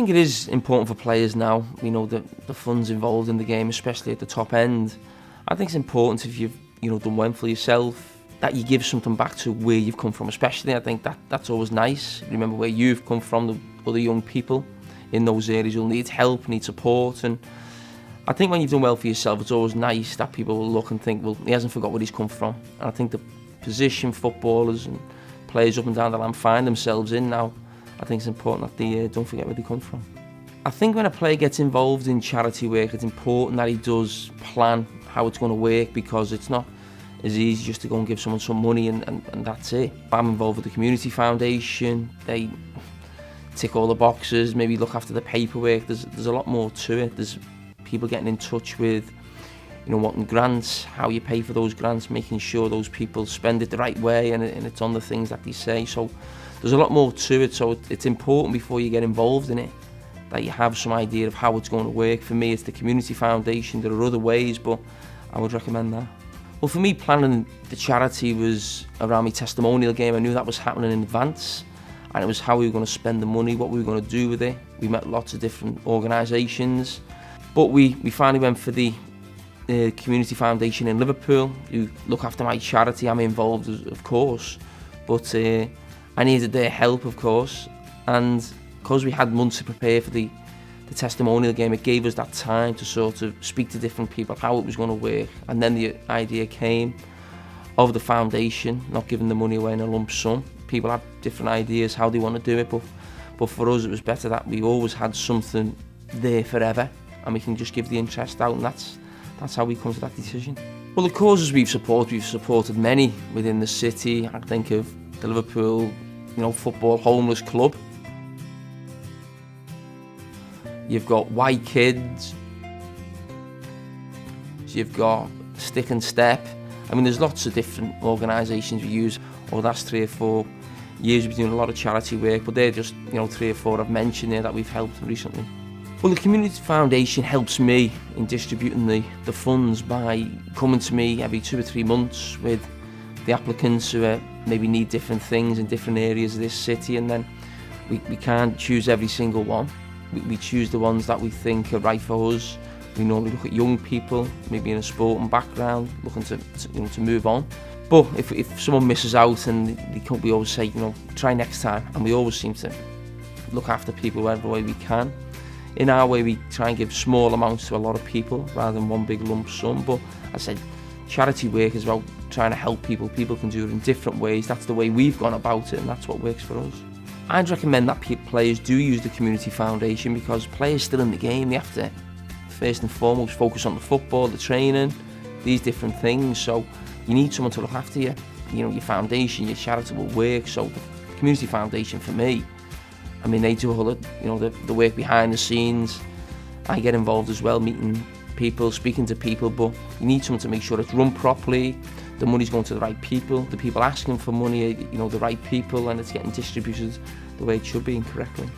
think it is important for players now, you know, the funds involved in the game, especially at the top end. I think it's important if you've, you know, done well for yourself, that you give something back to where you've come from, especially. I think that's always nice. Remember where you've come from, the other young people in those areas who'll need help, need support. And I think when you've done well for yourself, it's always nice that people will look and think, well, he hasn't forgot where he's come from. And I think the position footballers and players up and down the line find themselves in now, I think it's important that they don't forget where they come from. I think when a player gets involved in charity work, it's important that he does plan how it's going to work, because it's not as easy just to go and give someone some money and that's it. I'm involved with the Community Foundation. They tick all the boxes, maybe look after the paperwork. There's a lot more to it. There's people getting in touch with, you know, wanting grants, how you pay for those grants, making sure those people spend it the right way and it's on the things that they say. So there's a lot more to it, so it's important before you get involved in it that you have some idea of how it's going to work. For me, it's the Community Foundation. There are other ways, but I would recommend that. Well, for me, planning the charity was around my testimonial game. I knew that was happening in advance, and it was how we were going to spend the money, what we were going to do with it. We met lots of different organisations, but we finally went for the Community Foundation in Liverpool, who look after my charity. I'm involved, of course, but I needed their help, of course, and because we had months to prepare for the testimonial game, it gave us that time to sort of speak to different people, how it was going to work. And then the idea came of the foundation, not giving the money away in a lump sum. People have different ideas how they want to do it, but for us it was better that we always had something there forever, and we can just give the interest out, and that's how we come to that decision. Well, the causes we've supported many within the city. I think of the Liverpool, you know, Football Homeless Club. You've got White Kids. You've got Stick and Step. I mean, there's lots of different organisations we use. Over the last 3 or 4 years, we've been doing a lot of charity work, but they're just, you know, 3 or 4 I've mentioned there that we've helped recently. Well, the Community Foundation helps me in distributing the funds by coming to me every 2 or 3 months with the applicants who maybe need different things in different areas of this city, and then we can't choose every single one. We choose the ones that we think are right for us. We normally look at young people, maybe in a sporting background, looking to move on. But if someone misses out, and we always say, you know, try next time, and we always seem to look after people whatever way we can. In our way, we try and give small amounts to a lot of people rather than one big lump sum. But as I said, charity work is about trying to help people. People can do it in different ways. That's the way we've gone about it, and that's what works for us. I'd recommend that players do use the Community Foundation, because players still in the game. They have to first and foremost focus on the football, the training, these different things. So you need someone to look after you. You know, your foundation, your charitable work. So the Community Foundation, for me, I mean, they do all the, you know, the work behind the scenes. I get involved as well, meeting people, speaking to people, but you need someone to make sure it's run properly, the money's going to the right people, the people asking for money are, you know, the right people, and it's getting distributed the way it should be and correctly.